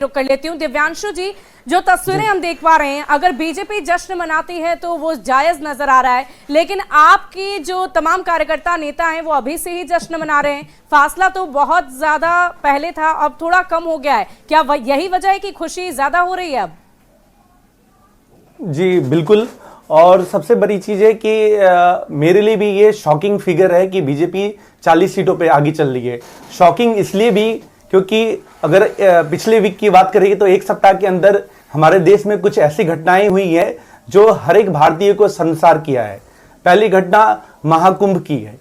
रुक कर लेती हूँ। दिव्यांशु जी, जो तस्वीरें हम देख पा रहे हैं, अगर बीजेपी जश्न मनाती है तो वो जायज नजर आ रहा है, लेकिन आपकी जो तमाम कार्यकर्ता नेता हैं वो अभी से ही जश्न मना रहे हैं। फासला तो बहुत ज्यादा पहले था, अब थोड़ा कम हो गया है। क्या यही वजह है कि खुशी ज्यादा हो रही है अब? जी बिल्कुल, और सबसे बड़ी चीज है कि मेरे लिए भी ये शॉकिंग फिगर है कि बीजेपी 40 सीटों पे आगे चल रही है। शॉकिंग इसलिए भी क्योंकि अगर पिछले वीक की बात करेंगे तो एक सप्ताह के अंदर हमारे देश में कुछ ऐसी घटनाएं हुई हैं जो हर एक भारतीय को शर्मसार किया है। पहली घटना महाकुंभ की है।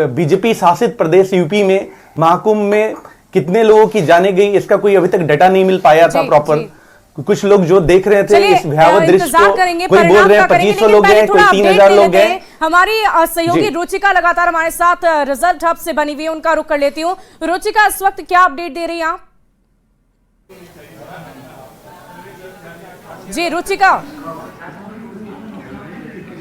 बीजेपी शासित प्रदेश यूपी में महाकुंभ में कितने लोगों की जाने गई, इसका कोई अभी तक डाटा नहीं मिल पाया था प्रॉपर। कुछ लोग जो देख रहे थे इस भयावह दृश्य को, कोई बोल रहे हैं 2500 लोग हैं, कोई 3000 लोग हैं। हमारी सहयोगी रुचिका लगातार हमारे साथ रिजल्ट हब से बनी हुई है, उनका रुख कर लेती हूँ। रुचिका, इस वक्त क्या अपडेट दे रही हैं आप? जी रुचिका,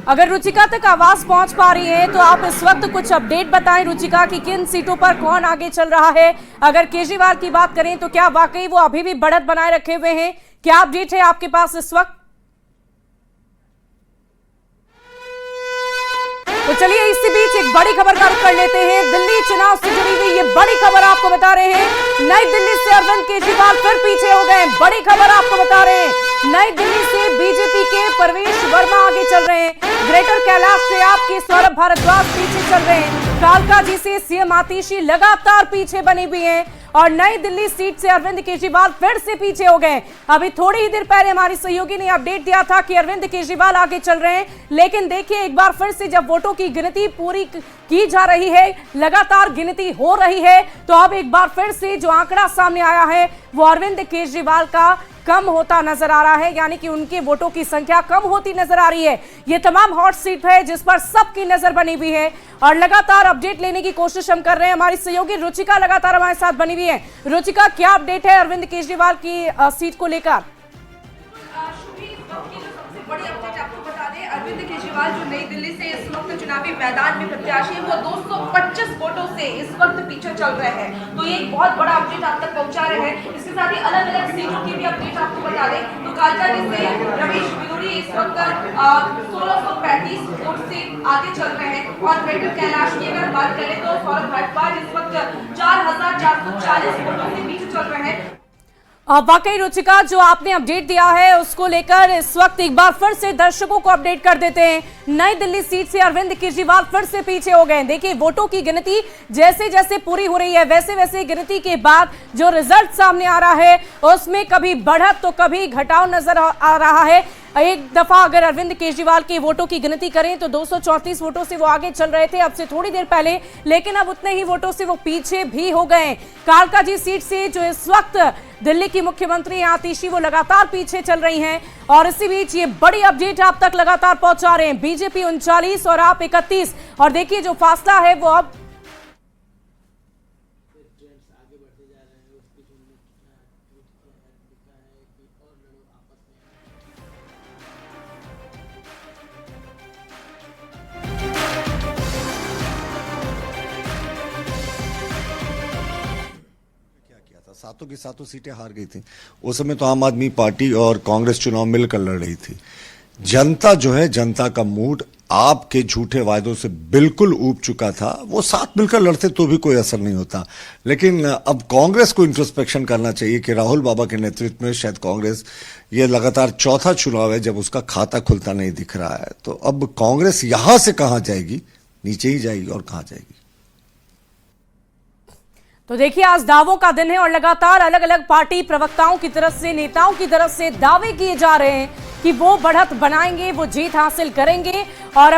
अगर रुचिका तक आवाज पहुंच पा रही है तो आप इस वक्त कुछ अपडेट बताएं रुचिका कि किन सीटों पर कौन आगे चल रहा है। अगर केजरीवाल की बात करें तो क्या वाकई वो अभी भी बढ़त बनाए रखे हुए हैं? क्या अपडेट है आपके पास इस वक्त? तो चलिए इसी बीच एक बड़ी खबर का रुख कर लेते हैं। दिल्ली चुनाव से जुड़ी हुई ये बड़ी खबर आपको बता रहे हैं। नई दिल्ली से अरविंद केजरीवाल फिर पीछे हो गए। बड़ी खबर आपको बता रहे हैं, नई दिल्ली से बीजेपी के परवेश वर्मा आगे चल रहे हैं। ग्रेटर कैलाश से आपके सौरभ भारद्वाज पीछे चल रहे हैं। कालका जी से सीएम आतिशी लगातार पीछे बनी हुई हैं और नई दिल्ली सीट से अरविंद केजरीवाल फिर से पीछे हो गए। अभी थोड़ी ही देर पहले हमारी सहयोगी ने अपडेट दिया था कि अरविंद केजरीवाल आगे चल रहे हैं, लेकिन देखिए एक बार फिर से जब वोटों की गिनती पूरी की जा रही है, लगातार गिनती हो रही है, तो अब एक बार फिर से जो आंकड़ा सामने आया है वो अरविंद केजरीवाल का कम होता नजर आ रहा है, यानी कि उनके वोटों की संख्या कम होती नजर आ रही है। ये तमाम हॉट सीट है जिस पर सबकी नजर बनी हुई है और लगातार अपडेट लेने की कोशिश हम कर रहे हैं। हमारी सहयोगी रुचिका लगातार हमारे साथ बनी हुई है। रुचिका, क्या अपडेट है अरविंद केजरीवाल की सीट को लेकर? बड़ी अपडेट आपको बता दें, अरविंद केजरीवाल जो नई दिल्ली से इस वक्त चुनावी मैदान में प्रत्याशी है, वो 225 वोटों से इस वक्त पीछे चल रहे हैं। तो ये एक बहुत बड़ा अपडेट आप तक पहुंचा रहे हैं। इसके साथ ही अलग अलग सीटों की भी अपडेट आपको बता दें तो कालका जी से रमेश बिदूरी इस वक्त 1635 वोट से आगे चल रहे हैं और ग्रेटर कैलाश की अगर बात करें तो सौरभ भारद्वाज इस वक्त 4440 वोटों से पीछे चल रहे हैं। वाकई रुचिका, जो आपने अपडेट दिया है उसको लेकर इस वक्त एक बार फिर से दर्शकों को अपडेट कर देते हैं। नई दिल्ली सीट से अरविंद केजरीवाल फिर से पीछे हो गए। देखिए वोटों की गिनती जैसे जैसे पूरी हो रही है वैसे वैसे गिनती के बाद जो रिजल्ट सामने आ रहा है उसमें कभी बढ़त तो कभी घटाव नजर आ रहा है। एक दफा अगर अरविंद केजरीवाल के वोटों की गिनती करें तो 234 वोटों से वो आगे चल रहे थे अब से थोड़ी देर पहले, लेकिन अब उतने ही वोटों से वो पीछे भी हो गए। कालका जी सीट से जो इस वक्त दिल्ली की मुख्यमंत्री आतिशी वो लगातार पीछे चल रही हैं और इसी बीच ये बड़ी अपडेट आप तक लगातार पहुंचा रहे हैं। बीजेपी 39 और आप 31, और देखिए जो फासला है वो अब सातों की सातों सीटें हार गई थी। उस समय तो आम आदमी पार्टी और कांग्रेस चुनाव मिलकर लड़ रही थी। जनता जो है, जनता का मूड आपके झूठे वायदों से बिल्कुल ऊब चुका था। वो साथ मिलकर लड़ते तो भी कोई असर नहीं होता, लेकिन अब कांग्रेस को इंट्रोस्पेक्शन करना चाहिए कि राहुल बाबा के नेतृत्व में शायद कांग्रेस, ये लगातार चौथा चुनाव है जब उसका खाता खुलता नहीं दिख रहा है। तो अब कांग्रेस यहां से कहां जाएगी? नीचे ही जाएगी और कहां जाएगी? तो देखिए आज दावों का दिन है और लगातार अलग अलग पार्टी प्रवक्ताओं की तरफ से, नेताओं की तरफ से दावे किए जा रहे हैं कि वो बढ़त बनाएंगे, वो जीत हासिल करेंगे और